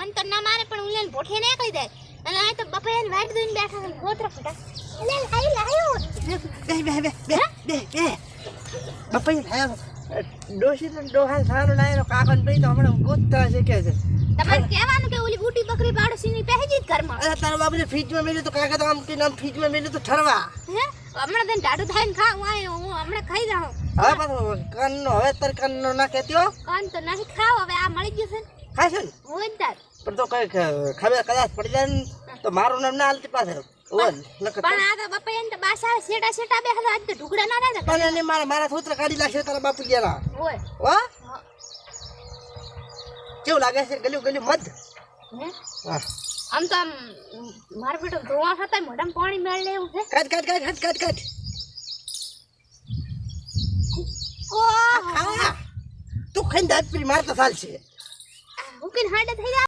મન તો ના મારે પણ હું લઈને ભોઠે નીકળી જાય અને આ તો બપૈયાની વાટ દઈને બેઠા છે ગોતરા ફટા લે લાયો બે બપૈયા ખાયા ડોશી તો ડોહા સારો લાયેલો કાકન ભાઈ તો હમણાં ગોતતા શીખે છે તમારે કહેવાનું કે ઓલી બુટી બકરી પાડોશીની પહેજી જ ઘરમાં અરે તારા બાપને ફ્રીજમાં મેલ્યું તો કાકા તો આમ કે નામ ફ્રીજમાં મેલ્યું તો ઠરવા હે હમણાં તને ટાટુ થઈને ખાવું આયો હું હમણાં ખાઈ જાઉં હવે પાછો કાનનો હવે તાર કાનનો ના કહેતી હો કાન તો નથી ખાવ હવે આ મળી ગયું છે ને ખાશે ને હોય તાર પણ તો કઈ ખબર કદાચ પડી જાય ને તો મારું નામ ના હાલતી પાસે ઓલ પણ આ તો બપૈયાને તો બાસા સેટા બે આજ તો ઢુકડા ના થાય પણ એને મારા સૂત્ર કાઢી લાગશે તારા બાપુ ગયા હોય હો કેવું લાગે છે ગલ્યું મધ હે હા આમ તો આમ મારા બેટો ધોવા થતા મોઢામાં પાણી મેળ લેવું છે કાઢ ઓહ તું ખાઈને દાંત પીરી મારતા ચાલશે હું કીને હાડે થઈ જાય